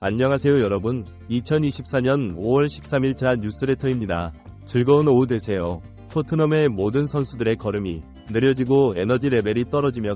안녕하세요 여러분. 2024년 5월 13일자 뉴스레터입니다. 즐거운 오후 되세요. 토트넘의 모든 선수들의 걸음이 느려지고 에너지 레벨이 떨어지며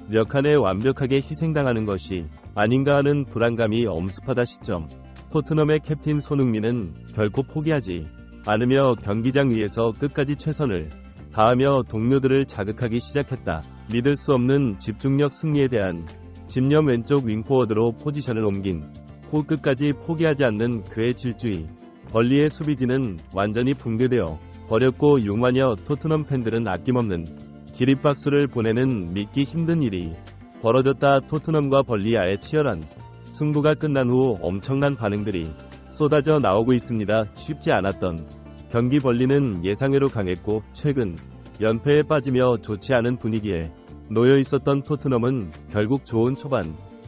몇 칸에 완벽하게 희생당하는 것이 아닌가 하는 불안감이 엄습하다 시점. 토트넘의 캡틴 손흥민은 결코 포기하지 않으며 경기장 위에서 끝까지 최선을 다하며 동료들을 자극하기 시작했다. 믿을 수 없는 집중력 승리에 대한 집념. 왼쪽 윙포워드로 포지션을 옮긴 후 끝까지 포기하지 않는 그의 질주의. 벌리의 수비진은 완전히 붕괴되어 버렸고 용마녀 토트넘 팬들은 아낌없는 기립박수를 보내는 믿기 힘든 일이 벌어졌다. 토트넘과 벌리아의 치열한 승부가 끝난 후 엄청난 반응들이 쏟아져 나오고 있습니다. 쉽지 않았던 경기. 벌리는 예상외로 강했고 최근 연패에 빠지며 좋지 않은 분위기에 놓여 있었던 토트넘은 결국 좋은 초반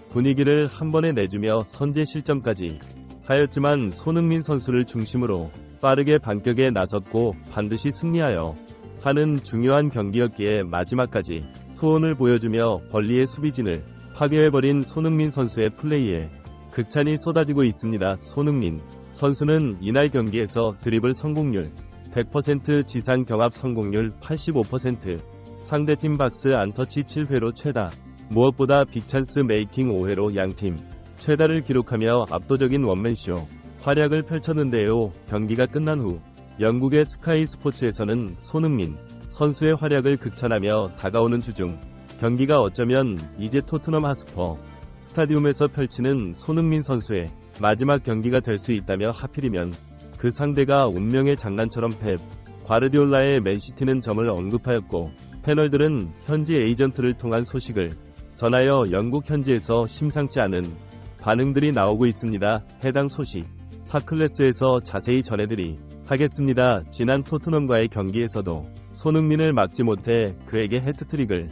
분위기를 한 번에 내주며 선제 실점까지 하였지만 손흥민 선수를 중심으로 빠르게 반격에 나섰고 반드시 승리하여 하는 중요한 경기였기에 마지막까지 투혼을 보여주며 벌리의 수비진을 파괴해버린 손흥민 선수의 플레이에 극찬이 쏟아지고 있습니다. 손흥민 선수는 이날 경기에서 드리블 성공률 100%, 지상 경합 성공률 85%, 상대팀 박스 안터치 7회로 최다, 무엇보다 빅찬스 메이킹 5회로 양팀 최다를 기록하며 압도적인 원맨쇼 활약을 펼쳤는데요. 경기가 끝난 후 영국의 스카이 스포츠에서는 손흥민 선수의 활약을 극찬하며 다가오는 주중 경기가 어쩌면 이제 토트넘 하스퍼 스타디움에서 펼치는 손흥민 선수의 마지막 경기가 될 수 있다며 하필이면 그 상대가 운명의 장난처럼 펩 과르디올라의 맨시티는 점을 언급하였고, 패널들은 현지 에이전트를 통한 소식을 전하여 영국 현지에서 심상치 않은 반응들이 나오고 있습니다. 해당 소식 탑클래스에서 자세히 전해드리 하겠습니다. 지난 토트넘과의 경기에서도 손흥민을 막지 못해 그에게 해트트릭을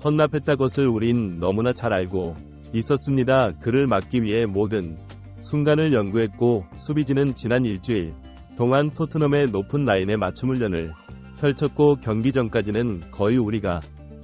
헌납했다 것을 우린 너무나 잘 알고 있었습니다. 그를 막기 위해 모든 순간을 연구했고, 수비진은 지난 일주일 동안 토트넘의 높은 라인에 맞춤 훈련을 펼쳤고, 경기 전까지는 거의 우리가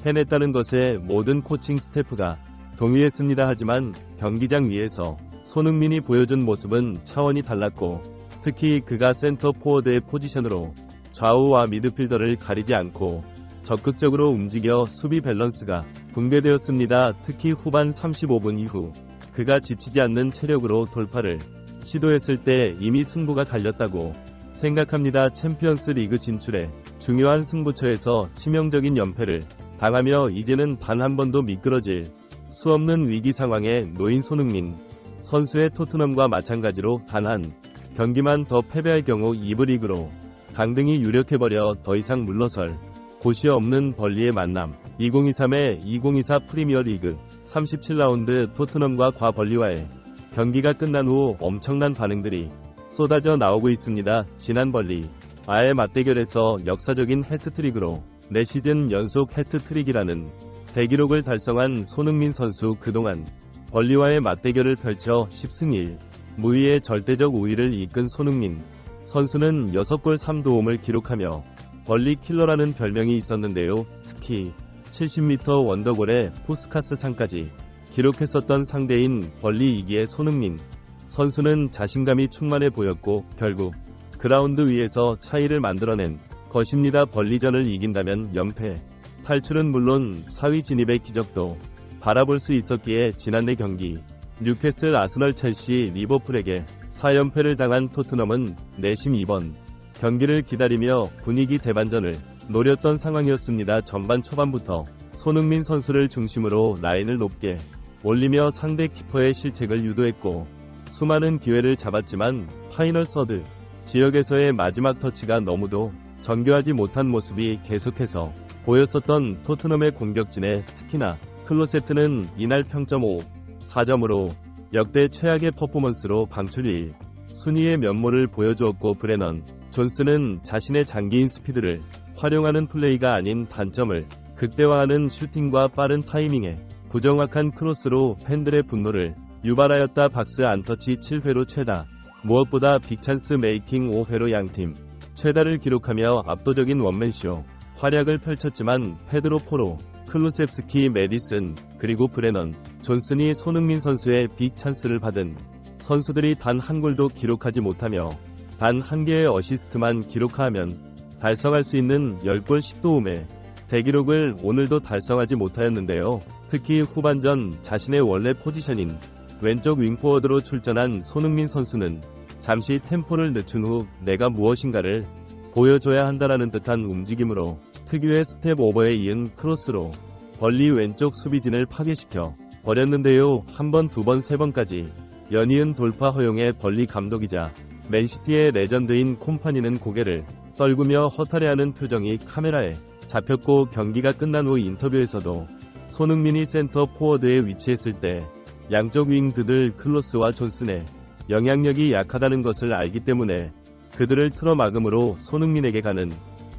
해냈다는 것에 모든 코칭 스태프가 동의했습니다. 하지만 경기장 위에서 손흥민이 보여준 모습은 차원이 달랐고, 특히 그가 센터 포워드의 포지션으로 좌우와 미드필더를 가리지 않고 적극적으로 움직여 수비 밸런스가 붕괴되었습니다. 특히 후반 35분 이후 그가 지치지 않는 체력으로 돌파를 시도했을 때 이미 승부가 갈렸다고 생각합니다. 챔피언스 리그 진출에 중요한 승부처에서 치명적인 연패를 당하며 이제는 단 한 번도 미끄러질 수 없는 위기 상황에 놓인 손흥민 선수의 토트넘과 마찬가지로 단 한 경기만 더 패배할 경우 2부 리그로 강등이 유력해버려 더 이상 물러설 곳이 없는 벌리의 만남. 2023-2024 프리미어리그 37라운드 토트넘과 과벌리와의 경기가 끝난 후 엄청난 반응들이 쏟아져 나오고 있습니다. 지난 벌리와의 맞대결에서 역사적인 해트트릭으로 4시즌 연속 해트트릭이라는 대기록을 달성한 손흥민 선수. 그동안 벌리와의 맞대결을 펼쳐 10승 1 무위의 절대적 우위를 이끈 손흥민 선수는 6골 3도움을 기록하며 벌리 킬러라는 별명이 있었는데요. 특히 70m 원더골에 푸스카스 상까지 기록했었던 상대인 벌리 2기의 손흥민 선수는 자신감이 충만해 보였고, 결국 그라운드 위에서 차이를 만들어낸 것입니다. 벌리전을 이긴다면 연패 탈출은 물론 4위 진입의 기적도 바라볼 수 있었기에 지난해 경기 뉴캐슬, 아스널, 첼시, 리버풀에게 4연패를 당한 토트넘은 내심 이번 경기를 기다리며 분위기 대반전을 노렸던 상황이었습니다. 전반 초반부터 손흥민 선수를 중심으로 라인을 높게 올리며 상대 키퍼의 실책을 유도했고, 수많은 기회를 잡았지만 파이널 서드 지역에서의 마지막 터치가 너무도 정교하지 못한 모습이 계속해서 보였었던 토트넘의 공격진에 특히나 클로세트는 이날 평점 4점으로 역대 최악의 퍼포먼스로 방출 1 순위의 면모를 보여주었고, 브레넌 존스는 자신의 장기인 스피드를 활용하는 플레이가 아닌 단점을 극대화하는 슈팅과 빠른 타이밍에 부정확한 크로스로 팬들의 분노를 유발하였다. 박스 안터치 7회로 최다, 무엇보다 빅찬스 메이킹 5회로 양팀 최다를 기록하며 압도적인 원맨쇼 활약을 펼쳤지만 페드로 포로, 클루셉스키, 메디슨, 그리고 브레넌 존슨이 손흥민 선수의 빅 찬스를 받은 선수들이 단 한 골도 기록하지 못하며 단 한 개의 어시스트만 기록하면 달성할 수 있는 10골 10도움의 대기록을 오늘도 달성하지 못하였는데요. 특히 후반전 자신의 원래 포지션인 왼쪽 윙포워드로 출전한 손흥민 선수는 잠시 템포를 늦춘 후 내가 무엇인가를 보여줘야 한다라는 듯한 움직임으로 특유의 스텝 오버에 이은 크로스로 벌리 왼쪽 수비진을 파괴시켜 버렸는데요. 한 번, 두 번, 세 번까지 연이은 돌파 허용의 벌리 감독이자 맨시티의 레전드인 콤파니는 고개를 떨구며 허탈해하는 표정이 카메라에 잡혔고, 경기가 끝난 후 인터뷰에서도 손흥민이 센터 포워드에 위치했을 때 양쪽 윙드들 클로스와 존슨의 영향력이 약하다는 것을 알기 때문에 그들을 틀어막음으로 손흥민에게 가는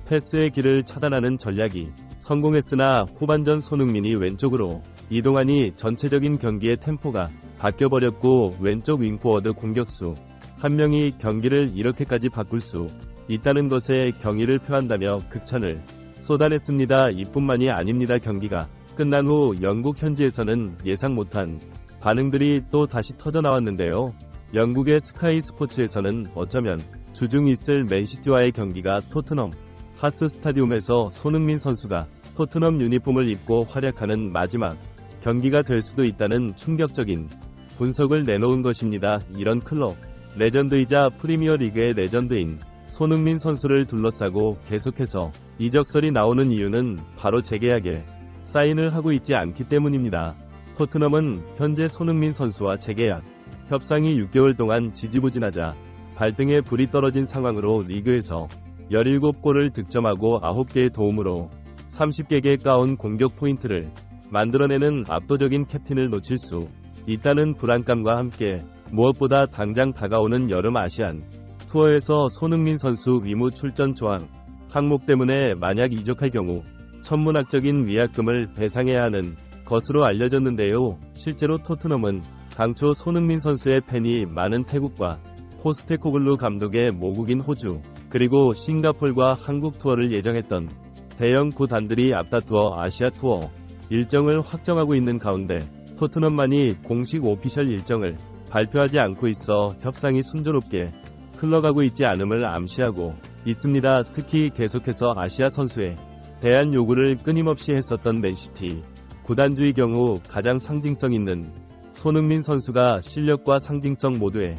패스의 길을 차단하는 전략이 성공했으나 후반전 손흥민이 왼쪽으로 이동하니 전체적인 경기의 템포가 바뀌어버렸고, 왼쪽 윙포워드 공격수 한 명이 경기를 이렇게까지 바꿀 수 있다는 것에 경의를 표한다며 극찬을 쏟아냈습니다. 이뿐만이 아닙니다. 경기가 끝난 후 영국 현지에서는 예상 못한 반응들이 또 다시 터져나왔는데요. 영국의 스카이 스포츠에서는 어쩌면 주중 있을 맨시티와의 경기가 토트넘 하스 스타디움에서 손흥민 선수가 토트넘 유니폼을 입고 활약하는 마지막 경기가 될 수도 있다는 충격적인 분석을 내놓은 것입니다. 이런 클럽 레전드이자 프리미어리그의 레전드인 손흥민 선수를 둘러싸고 계속해서 이적설이 나오는 이유는 바로 재계약에 사인을 하고 있지 않기 때문입니다. 토트넘은 현재 손흥민 선수와 재계약 협상이 6개월 동안 지지부진하자 발등에 불이 떨어진 상황으로 리그에서 17골을 득점하고 9개의 도움으로 30개의 까운 공격 포인트를 만들어내는 압도적인 캡틴을 놓칠 수 있다는 불안감과 함께 무엇보다 당장 다가오는 여름 아시안 투어에서 손흥민 선수 의무 출전 조항 항목 때문에 만약 이적할 경우 천문학적인 위약금을 배상해야 하는 것으로 알려졌는데요. 실제로 토트넘은 당초 손흥민 선수의 팬이 많은 태국과 포스테코글루 감독의 모국인 호주 그리고 싱가폴과 한국 투어를 예정했던 대형 구단들이 앞다투어 아시아 투어 일정을 확정하고 있는 가운데 토트넘만이 공식 오피셜 일정을 발표하지 않고 있어 협상이 순조롭게 흘러가고 있지 않음을 암시하고 있습니다. 특히 계속해서 아시아 선수에 대한 요구를 끊임없이 했었던 맨시티 구단주의 경우 가장 상징성 있는 손흥민 선수가 실력과 상징성 모두에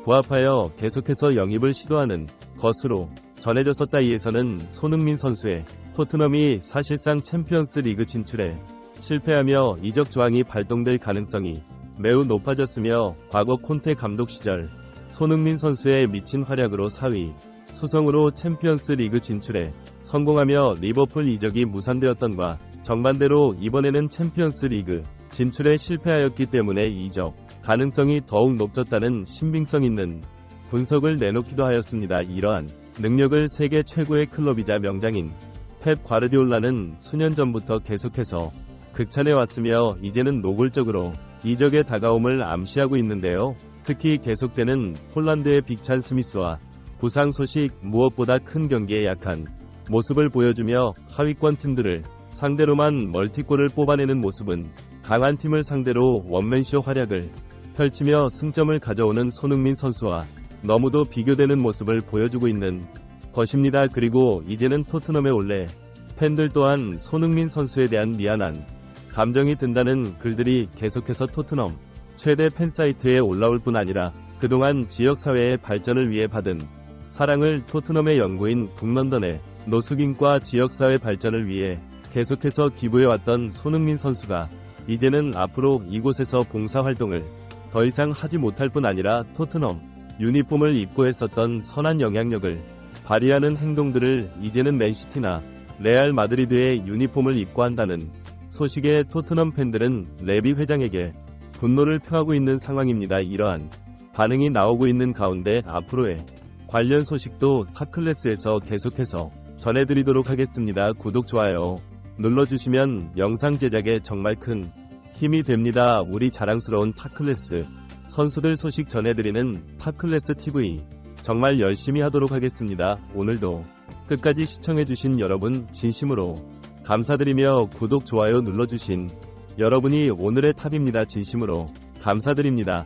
부합하여 계속해서 영입을 시도하는 것으로 전해졌었다. 이에서는 손흥민 선수의 토트넘이 사실상 챔피언스 리그 진출에 실패하며 이적 조항이 발동될 가능성이 매우 높아졌으며, 과거 콘테 감독 시절 손흥민 선수의 미친 활약으로 4위 수성으로 챔피언스 리그 진출에 성공하며 리버풀 이적이 무산되었던과 정반대로 이번에는 챔피언스 리그 진출에 실패하였기 때문에 이적 가능성이 더욱 높아졌다는 신빙성 있는 분석을 내놓기도 하였습니다. 이러한 능력을 세계 최고의 클럽이자 명장인 펩 과르디올라는 수년 전부터 계속해서 극찬해왔으며 이제는 노골적으로 이적의 다가옴을 암시하고 있는데요. 특히 계속되는 폴란드의 빅찬 스미스와 부상 소식, 무엇보다 큰 경기에 약한 모습을 보여주며 하위권 팀들을 상대로만 멀티골을 뽑아내는 모습은 강한 팀을 상대로 원맨쇼 활약을 펼치며 승점을 가져오는 손흥민 선수와 너무도 비교되는 모습을 보여주고 있는 것입니다. 그리고 이제는 토트넘에 올래 팬들 또한 손흥민 선수에 대한 미안한 감정이 든다는 글들이 계속해서 토트넘 최대 팬사이트에 올라올 뿐 아니라 그동안 지역사회의 발전을 위해 받은 사랑을 토트넘의 연구인 북런던의 노숙인과 지역사회 발전을 위해 계속해서 기부해왔던 손흥민 선수가 이제는 앞으로 이곳에서 봉사활동을 더 이상 하지 못할 뿐 아니라 토트넘 유니폼을 입고 했었던 선한 영향력을 발휘하는 행동들을 이제는 맨시티나 레알 마드리드의 유니폼을 입고 한다는 소식에 토트넘 팬들은 레비 회장에게 분노를 표하고 있는 상황입니다. 이러한 반응이 나오고 있는 가운데 앞으로의 관련 소식도 탑클래스에서 계속해서 전해드리도록 하겠습니다. 구독, 좋아요 눌러주시면 영상 제작에 정말 큰 힘이 됩니다. 우리 자랑스러운 탑클래스 선수들 소식 전해드리는 탑클래스 TV 정말 열심히 하도록 하겠습니다. 오늘도 끝까지 시청해주신 여러분 진심으로 감사드리며 구독, 좋아요 눌러주신 여러분이 오늘의 탑입니다. 진심으로 감사드립니다.